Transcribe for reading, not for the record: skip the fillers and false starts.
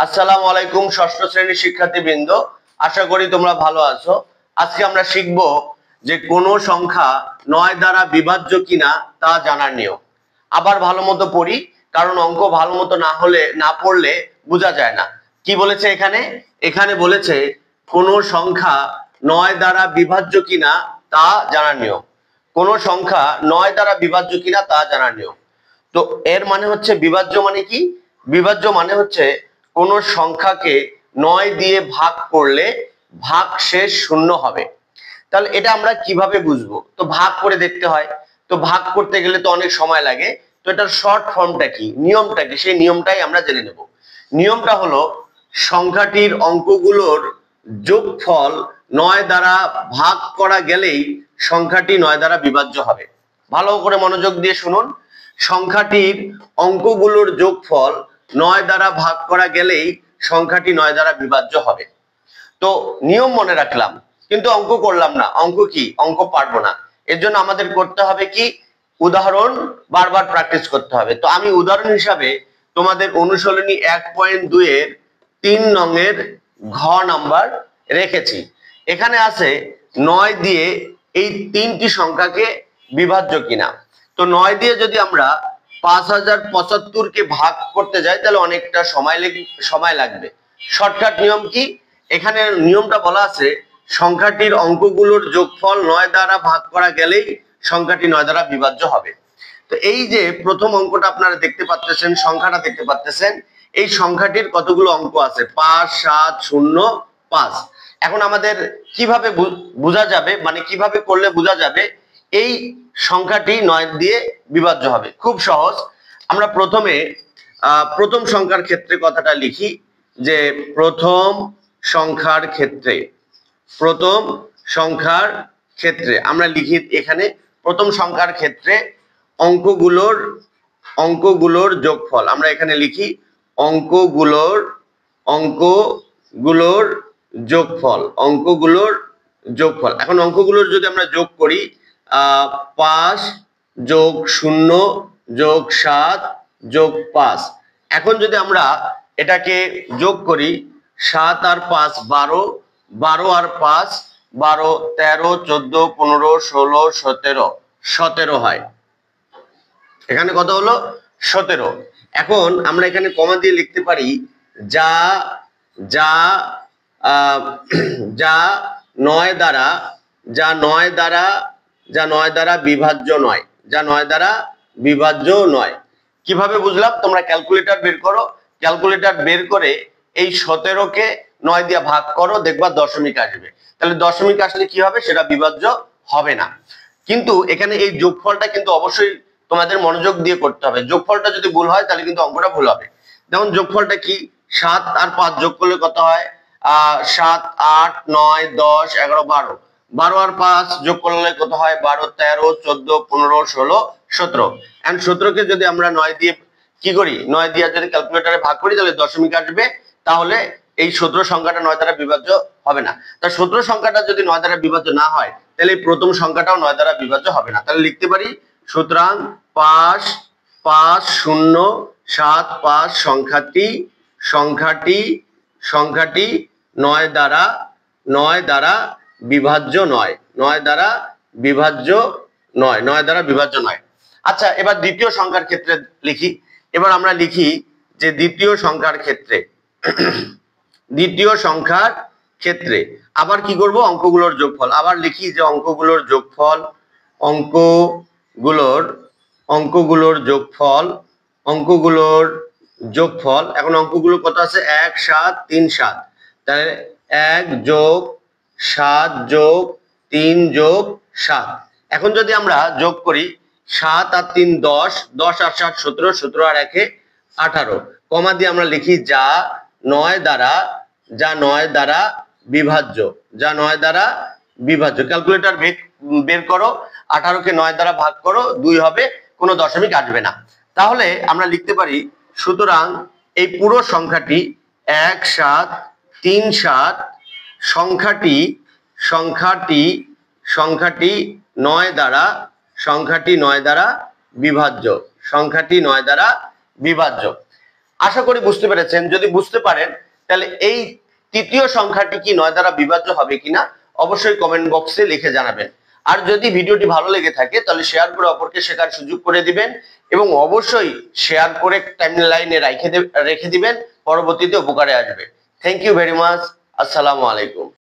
আসসালামু আলাইকুম ষষ্ঠ শ্রেণীর শিক্ষার্থীবৃন্দ, আশা করি তোমরা ভালো আছো। আজকে আমরা শিখব যে কোন সংখ্যা 9 দ্বারা বিভাজ্য কিনা তা জানার নিয়ম। আবার ভালো মতো পড়ি, কারণ অঙ্ক ভালো মতো না পড়লে বোঝা যায় না। কি বলেছে এখানে বলেছে কোন সংখ্যা 9 দ্বারা বিভাজ্য কিনা তা জানার নিয়ম। কোন সংখ্যা 9 দ্বারা বিভাজ্য কিনা তা জানার নিয়ম। তো এর মানে হচ্ছে বিভাজ্য মানে কি? বিভাজ্য মানে হচ্ছে কোন সংখ্যাকে 9 দিয়ে ভাগ করলে ভাগশেষ শূন্য হবে। তাহলে এটা আমরা কিভাবে বুঝবো? তো ভাগ করে দেখতে হয়। তো ভাগ করতে গেলে তো অনেক সময় লাগে। তো এটার শর্ট ফর্মটা কি, নিয়মটা কি, সেই নিয়মটাই আমরা জেনে নেব। নিয়মটা হলো সংখ্যাটির অঙ্কগুলোর যোগফল 9 দ্বারা ভাগ করা গেলেই সংখ্যাটি 9 দ্বারা বিভাজ্য হবে। ভালো করে মনোযোগ দিয়ে শুনুন। সংখ্যাটির অঙ্কগুলোর যোগফল 9 দ্বারা ভাগ করা গেলেই সংখ্যাটি 9 দ্বারা বিভাজ্য হবে। তো নিয়ম মনে রাখলাম, কিন্তু অঙ্ক করলাম না। অঙ্ক কি? অঙ্ক পারবো না। এর জন্য আমাদের করতে হবে কি? উদাহরণ বারবার প্র্যাকটিস করতে হবে। তো আমি উদাহরণ হিসাবে তোমাদের অনুশীলনী 1.2 এর 3 নংয়ের ঘ নাম্বার রেখেছি। এখানে আছে 9 দিয়ে এই তিনটি সংখ্যাকে বিভাজ্য কিনা। তো 9 দিয়ে যদি আমরা 5075 কে ভাগ করতে যাই তাহলে অনেকটা সময় লাগবে। শর্টকাট নিয়ম কি? এখানে নিয়মটা বলা আছে সংখ্যাটির অঙ্কগুলোর যোগফল 9 দ্বারা ভাগ করা গেলেই সংখ্যাটি 9 দ্বারা বিভাজ্য হবে। তো এই যে প্রথম অঙ্কটা আপনারা দেখতে পাচ্ছেন, সংখ্যাটা দেখতে পাচ্ছেন, এই সংখ্যাটির কতগুলো অঙ্ক আছে? 5 7 0 5। এখন আমাদের কিভাবে বোঝা যাবে, মানে কিভাবে করলে বোঝা যাবে এই সংখ্যাটি 9 দিয়ে বিভাজ্য হবে? খুব সহজ। আমরা প্রথমে প্রথম সংখ্যার ক্ষেত্রে কথাটা লিখি যে প্রথম সংখ্যার ক্ষেত্রে আমরা লিখি এখানে প্রথম সংখ্যার ক্ষেত্রে অঙ্কগুলোর যোগফল। আমরা এখানে লিখি অঙ্কগুলোর যোগফল। এখন অঙ্কগুলোর যদি আমরা যোগ করি 5 যোগ 0 যোগ 7 যোগ 5। এখন যদি আমরা এটাকে যোগ করি 7 আর 5 12, 12 আর 5 12, 13 14 15 16 17 17 হয়। এখানে কত হলো? 17। এখন আমরা এখানে কমা দিয়ে লিখতে পারি যা 9 দ্বারা বিভাজ্য নয়। কিভাবে বুঝলাম? তোমরা ক্যালকুলেটর বের করো। ক্যালকুলেটর বের করে এই 17 কে 9 দিয়ে ভাগ করো, দেখবা দশমিক আসবে। তাহলে দশমিক আসলে কি হবে? সেটা বিভাজ্য হবে না। কিন্তু এখানে এই যোগফলটা কিন্তু অবশ্যই তোমাদের মনোযোগ দিয়ে করতে হবে। যোগফলটা যদি ভুল হয় তাহলে কিন্তু অঙ্কটা ভুল হবে। যেমন যোগফলটা কি? 7 আর 5 যোগ করলে কত হয়? 7 8 9 10 11 12। 12 আর 5 যোগ করলে কত হয়? 12 13 14 15 16 17। এন্ড 17 কে যদি আমরা 9 দিয়ে কি করি? 9 দিয়ে যদি ক্যালকুলেটরে ভাগ করি তাহলে দশমিক আসবে। তাহলে এই 17 সংখ্যাটা 9 দ্বারা বিভাজ্য হবে না। তা 17 সংখ্যাটা যদি 9 দ্বারা বিভাজ্য না হয় তাহলে প্রথম সংখ্যাটাও 9 দ্বারা বিভাজ্য হবে না। তাহলে লিখতে পারি সুতরাং 5 5 0 7 5 সংখ্যাটি 9 দ্বারা বিভাজ্য নয়। 9 দ্বারা বিভাজ্য নয়। আচ্ছা, এবার দ্বিতীয় সংখ্যার ক্ষেত্রে লিখি। এবার আমরা লিখি যে দ্বিতীয় সংখ্যার ক্ষেত্রে আবার কি করব? অঙ্কগুলোর যোগফল। আবার লিখি যে অঙ্কগুলোর যোগফল। এখন অঙ্কগুলো কত আছে? 1 7 3 7। তাহলে 1 যোগ 7 যোগ 3 যোগ 7। এখন যদি আমরা যোগ করি 7 আর 3 10, 10 আর 7 17, 17 আর 1 18। কমা দিয়ে আমরা লিখি যা 9 দ্বারা বিভাজ্য। ক্যালকুলেটর বের করো, 18 কে 9 দ্বারা ভাগ করো, 2 হবে, কোনো দশমিক আসবে না। তাহলে আমরা লিখতে পারি সুতরাং এই পুরো সংখ্যাটি 1 7 3 7 সংখ্যাটি 9 দ্বারা বিভাজ্য। আশা করি বুঝতে পেরেছেন। যদি বুঝতে পারেন তাহলে এই তৃতীয় সংখ্যাটি কি 9 দ্বারা বিভাজ্য হবে কিনা অবশ্যই কমেন্ট বক্সে লিখে জানাবেন। আর যদি ভিডিওটি ভালো লেগে থাকে তাহলে শেয়ার করে অপরকে শেখার সুযোগ করে দিবেন এবং অবশ্যই শেয়ার করে টাইমলাইনে রেখে দিবেন, পরবর্তীতে উপকারে আসবে। Thank you very much. আসসালামু আলাইকুম।